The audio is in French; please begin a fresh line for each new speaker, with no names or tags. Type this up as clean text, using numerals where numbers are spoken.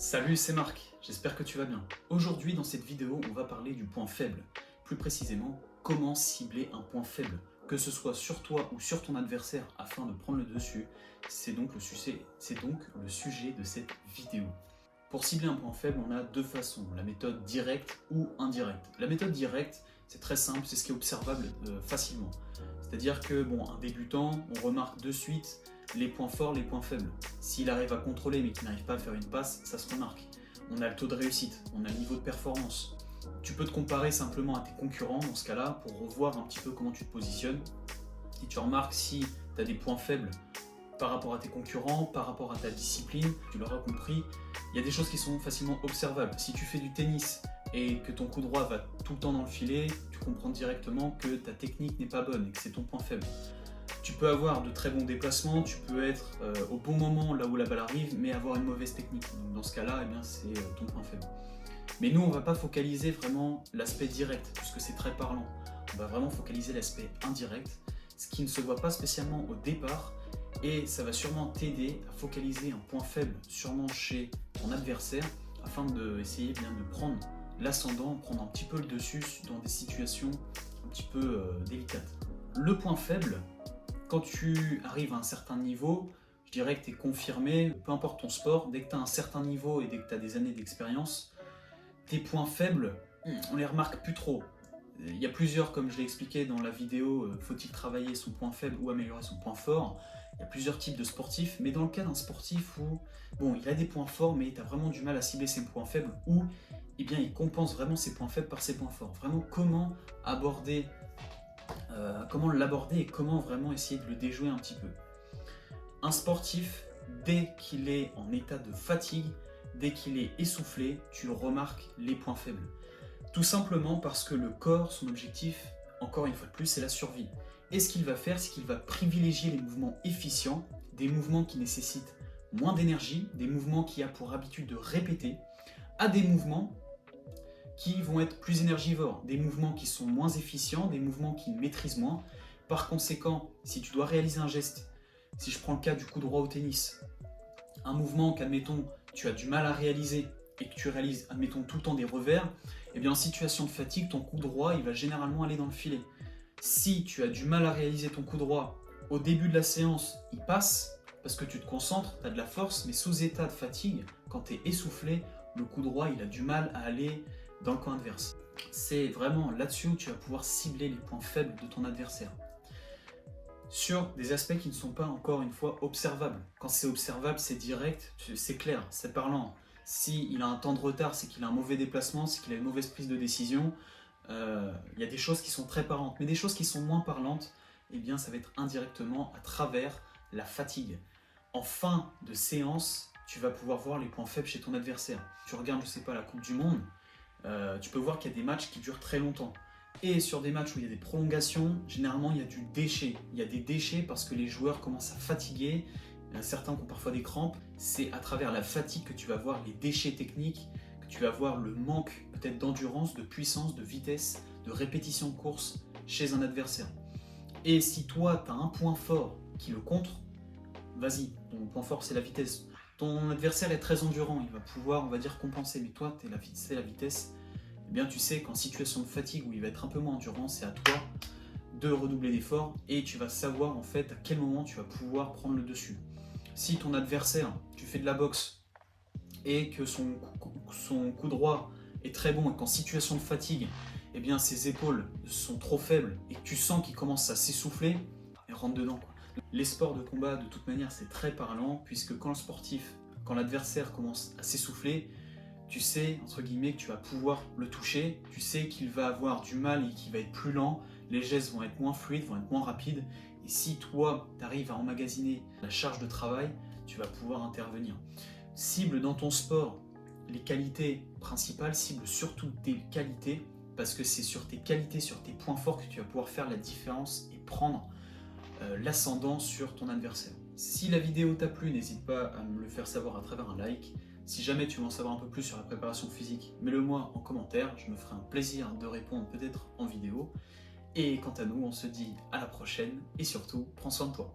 Salut, c'est Marc, j'espère que tu vas bien. Aujourd'hui, dans cette vidéo, on va parler du point faible. Plus précisément, comment cibler un point faible, que ce soit sur toi ou sur ton adversaire afin de prendre le dessus. C'est donc le sujet de cette vidéo. Pour cibler un point faible, on a deux façons, la méthode directe ou indirecte. La méthode directe, c'est très simple, c'est ce qui est observable facilement. C'est-à-dire que, un débutant, on remarque de suite les points forts, les points faibles. S'il arrive à contrôler mais qu'il n'arrive pas à faire une passe, ça se remarque. On a le taux de réussite, on a le niveau de performance. Tu peux te comparer simplement à tes concurrents dans ce cas-là pour revoir un petit peu comment tu te positionnes. Et tu remarques si tu as des points faibles par rapport à tes concurrents, par rapport à ta discipline, tu l'auras compris, il y a des choses qui sont facilement observables. Si tu fais du tennis et que ton coup droit va tout le temps dans le filet, tu comprends directement que ta technique n'est pas bonne et que c'est ton point faible. Tu peux avoir de très bons déplacements, tu peux être au bon moment là où la balle arrive, mais avoir une mauvaise technique. Donc dans ce cas-là, c'est ton point faible. Mais nous, on ne va pas focaliser vraiment l'aspect direct, puisque c'est très parlant. On va vraiment focaliser l'aspect indirect, ce qui ne se voit pas spécialement au départ, et ça va sûrement t'aider à focaliser un point faible, sûrement chez ton adversaire, afin d'essayer bien de prendre l'ascendant, prendre un petit peu le dessus dans des situations un petit peu délicates. Le point faible, quand tu arrives à un certain niveau, je dirais que tu es confirmé, peu importe ton sport, dès que tu as un certain niveau et dès que tu as des années d'expérience, tes points faibles, on les remarque plus trop. Il y a plusieurs, comme je l'ai expliqué dans la vidéo, faut-il travailler son point faible ou améliorer son point fort. Il y a plusieurs types de sportifs, mais dans le cas d'un sportif où, il a des points forts, mais tu as vraiment du mal à cibler ses points faibles, ou il compense vraiment ses points faibles par ses points forts. Vraiment, comment l'aborder et comment vraiment essayer de le déjouer un petit peu. Un sportif, dès qu'il est en état de fatigue, dès qu'il est essoufflé, tu remarques les points faibles. Tout simplement parce que le corps, son objectif, encore une fois de plus, c'est la survie. Et ce qu'il va faire, c'est qu'il va privilégier les mouvements efficients, des mouvements qui nécessitent moins d'énergie, des mouvements qui a pour habitude de répéter, à des mouvements qui vont être plus énergivores, des mouvements qui sont moins efficients, des mouvements qui maîtrisent moins. Par conséquent, si tu dois réaliser un geste, si je prends le cas du coup droit au tennis, un mouvement qu'admettons tu as du mal à réaliser et que tu réalises, admettons, tout le temps des revers, en situation de fatigue, ton coup droit, il va généralement aller dans le filet. Si tu as du mal à réaliser ton coup droit, au début de la séance, il passe, parce que tu te concentres, tu as de la force, mais sous état de fatigue, quand tu es essoufflé, le coup droit, il a du mal à aller dans le camp adverse. C'est vraiment là-dessus où tu vas pouvoir cibler les points faibles de ton adversaire. Sur des aspects qui ne sont pas, encore une fois, observables. Quand c'est observable, c'est direct, c'est clair, c'est parlant. S'il a un temps de retard, c'est qu'il a un mauvais déplacement, c'est qu'il a une mauvaise prise de décision. Il y a des choses qui sont très parlantes, mais des choses qui sont moins parlantes, ça va être indirectement à travers la fatigue. En fin de séance, tu vas pouvoir voir les points faibles chez ton adversaire. Tu regardes, la Coupe du Monde, tu peux voir qu'il y a des matchs qui durent très longtemps. Et sur des matchs où il y a des prolongations, généralement il y a du déchet. Il y a des déchets parce que les joueurs commencent à fatiguer. Certains ont parfois des crampes. C'est à travers la fatigue que tu vas voir les déchets techniques, que tu vas voir le manque peut-être d'endurance, de puissance, de vitesse, de répétition de course chez un adversaire. Et si toi tu as un point fort qui le contre, vas-y, ton point fort c'est la vitesse. Ton adversaire est très endurant, il va pouvoir, compenser, mais toi c'est la vitesse. Tu sais qu'en situation de fatigue où il va être un peu moins endurant, c'est à toi de redoubler d'efforts et tu vas savoir en fait à quel moment tu vas pouvoir prendre le dessus. Si ton adversaire, tu fais de la boxe et que son coup droit est très bon et qu'en situation de fatigue, ses épaules sont trop faibles et que tu sens qu'il commence à s'essouffler, et rentre dedans. Les sports de combat, de toute manière, c'est très parlant puisque quand l'adversaire commence à s'essouffler, tu sais, entre guillemets, que tu vas pouvoir le toucher, tu sais qu'il va avoir du mal et qu'il va être plus lent, les gestes vont être moins fluides, vont être moins rapides, et si toi, tu arrives à emmagasiner la charge de travail, tu vas pouvoir intervenir. Cible dans ton sport les qualités principales, cible surtout tes qualités, parce que c'est sur tes qualités, sur tes points forts que tu vas pouvoir faire la différence et prendre l'ascendant sur ton adversaire. Si la vidéo t'a plu, n'hésite pas à me le faire savoir à travers un like. Si jamais tu veux en savoir un peu plus sur la préparation physique, mets-le moi en commentaire, je me ferai un plaisir de répondre peut-être en vidéo. Et quant à nous, on se dit à la prochaine et surtout, prends soin de toi.